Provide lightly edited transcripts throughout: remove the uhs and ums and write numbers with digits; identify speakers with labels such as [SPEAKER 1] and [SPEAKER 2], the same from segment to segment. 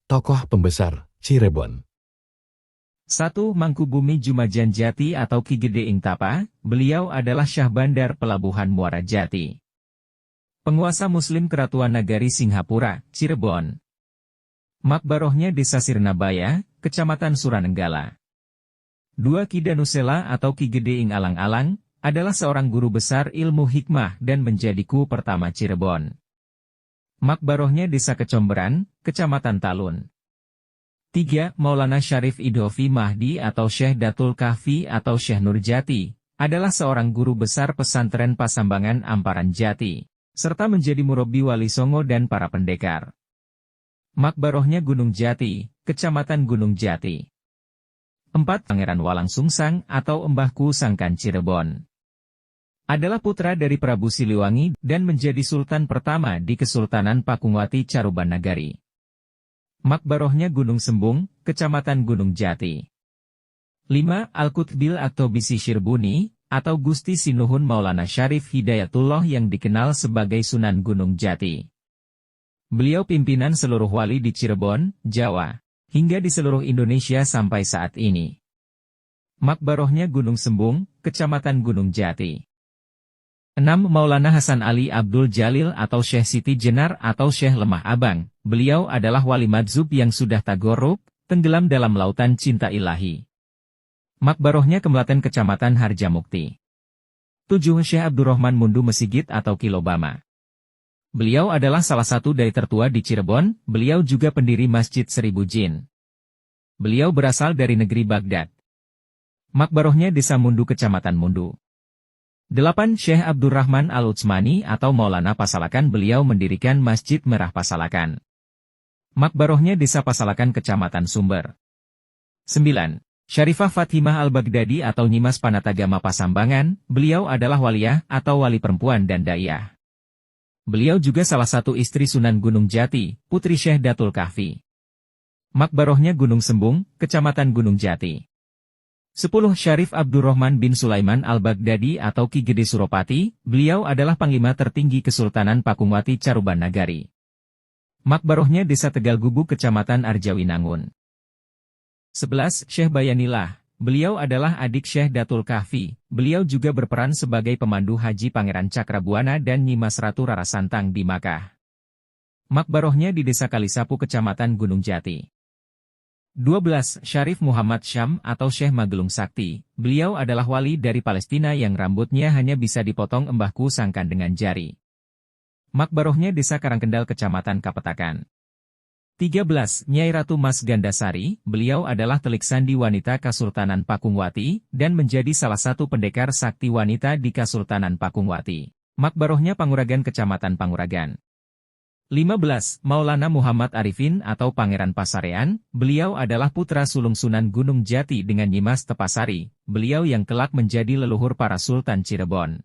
[SPEAKER 1] Tokoh pembesar Cirebon.
[SPEAKER 2] 1. Mangkubumi Jumajan Jati atau Ki Gede Ing Tapa, beliau adalah Syah Bandar Pelabuhan Muara Jati. Penguasa Muslim Keratuan Nagari Singhapura, Cirebon. Makbarohnya Desa Sirnabaya, Kecamatan Suranenggala. 2. Ki Danusela atau Ki Gede Ing Alang-Alang, adalah seorang guru besar ilmu hikmah dan menjadi ku pertama Cirebon. Makbarohnya Desa Kecomberan, Kecamatan Talun. 3. Maulana Syarif Idhofi Mahdi atau Syekh Datul Kahfi atau Syekh Nurjati, adalah seorang guru besar pesantren Pasambangan Amparan Jati, serta menjadi murabbi wali songo dan para pendekar. Makbarohnya Gunung Jati, Kecamatan Gunung Jati. 4. Pangeran Walang Sungsang atau Mbahku Sangkan Cirebon, adalah putra dari Prabu Siliwangi dan menjadi sultan pertama di Kesultanan Pakungwati Caruban Nagari. Makbarohnya Gunung Sembung, Kecamatan Gunung Jati. 5. Al-Qutbil atau Bisi Syirbuni, atau Gusti Sinuhun Maulana Syarif Hidayatullah yang dikenal sebagai Sunan Gunung Jati. Beliau pimpinan seluruh wali di Cirebon, Jawa, hingga di seluruh Indonesia sampai saat ini. Makbarohnya Gunung Sembung, Kecamatan Gunung Jati. 6. Maulana Hasan Ali Abdul Jalil atau Syekh Siti Jenar atau Syekh Lemah Abang, beliau adalah wali madzhub yang sudah tagorruk, tenggelam dalam lautan cinta ilahi. Makbarohnya Kemlaten Kecamatan Harjamukti. 7. Syekh Abdurrahman Mundu Mesigit atau Kilobama. Beliau adalah salah satu dai tertua di Cirebon, beliau juga pendiri Masjid Seribu Jin. Beliau berasal dari negeri Baghdad. Makbarohnya Desa Mundu Kecamatan Mundu. 8. Syekh Abdurrahman Al-Utsmani atau Maulana Pasalakan, beliau mendirikan Masjid Merah Pasalakan. Makbarohnya Desa Pasalakan Kecamatan Sumber. 9. Syarifah Fatimah Al-Baghdadi atau Nyimas Panatagama Pasambangan, beliau adalah waliyah atau wali perempuan dan daiyah. Beliau juga salah satu istri Sunan Gunung Jati, putri Syekh Datul Kahfi. Makbarohnya Gunung Sembung, Kecamatan Gunung Jati. 10. Syarif Abdurrahman bin Sulaiman Al-Baghdadi atau Ki Gede Suropati, beliau adalah Panglima tertinggi Kesultanan Pakungwati Caruban Nagari. Makbarohnya Desa Tegal Gubuk Kecamatan Arjawinangun. 11. Syekh Bayanillah, beliau adalah adik Syekh Datul Kahfi, beliau juga berperan sebagai pemandu haji Pangeran Cakrabuana dan Nyimas Ratu Rara Santang di Makkah. Makbarohnya di Desa Kalisapu Kecamatan Gunung Jati. 12. Syarif Muhammad Syam atau Syekh Magelung Sakti, beliau adalah wali dari Palestina yang rambutnya hanya bisa dipotong Mbahku Sangkan dengan jari. Makbarohnya Desa Karangkendal Kecamatan Kapetakan. 13. Nyai Ratu Mas Gandasari, beliau adalah telik sandi wanita Kasultanan Pakungwati, dan menjadi salah satu pendekar sakti wanita di Kasultanan Pakungwati. Makbarohnya Panguragan Kecamatan Panguragan. 15. Maulana Muhammad Arifin atau Pangeran Pasarean, beliau adalah putra sulung Sunan Gunung Jati dengan Nyimas Tepasari, beliau yang kelak menjadi leluhur para Sultan Cirebon.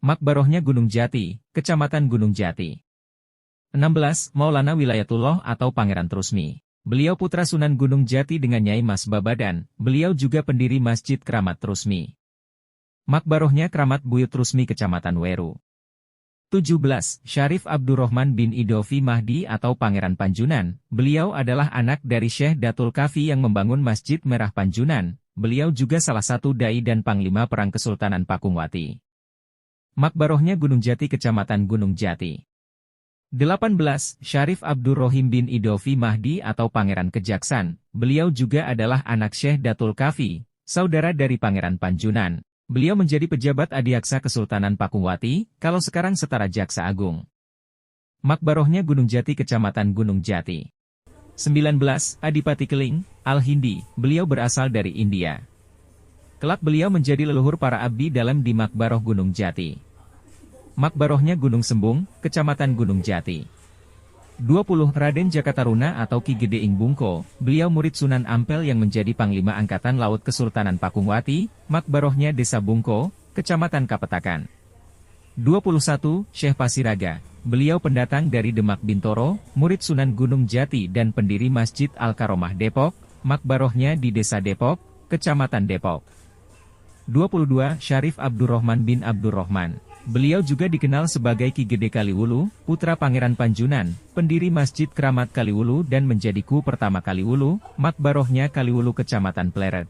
[SPEAKER 2] Makbarohnya Gunung Jati, Kecamatan Gunung Jati. 16. Maulana Wilayatullah atau Pangeran Trusmi, beliau putra Sunan Gunung Jati dengan Nyai Mas Babadan, beliau juga pendiri Masjid Kramat Trusmi. Makbarohnya Kramat Buyut Trusmi Kecamatan Weru. 17. Syarif Abdurrahman bin Idhofi Mahdi atau Pangeran Panjunan, beliau adalah anak dari Syekh Datul Kahfi yang membangun Masjid Merah Panjunan, beliau juga salah satu dai dan panglima perang Kesultanan Pakungwati. Makbarohnya Gunung Jati Kecamatan Gunung Jati. 18. Syarif Abdurrohim bin Idhofi Mahdi atau Pangeran Kejaksan, beliau juga adalah anak Syekh Datul Kahfi, saudara dari Pangeran Panjunan. Beliau menjadi pejabat adiaksa Kesultanan Pakungwati, kalau sekarang setara Jaksa Agung. Makbarohnya Gunung Jati Kecamatan Gunung Jati. 19. Adipati Keling, Al-Hindi, beliau berasal dari India. Kelak beliau menjadi leluhur para abdi dalam di Makbaroh Gunung Jati. Makbarohnya Gunung Sembung, Kecamatan Gunung Jati. 20. Raden Jakataruna atau Ki Gede Ing Bungko, beliau murid Sunan Ampel yang menjadi Panglima Angkatan Laut Kesultanan Pakungwati, makbarohnya Desa Bungko, Kecamatan Kapetakan. 21. Syekh Pasiraga, beliau pendatang dari Demak Bintoro, murid Sunan Gunung Jati dan pendiri Masjid Al-Karomah Depok, makbarohnya di Desa Depok, Kecamatan Depok. 22. Syarif Abdurrahman bin Abdurrahman, Beliau juga dikenal sebagai Ki Gede Kaliwulu, putra Pangeran Panjunan, pendiri Masjid Keramat Kaliwulu dan menjadi ku pertama Kaliwulu, makbarohnya Kaliwulu Kecamatan Pleret.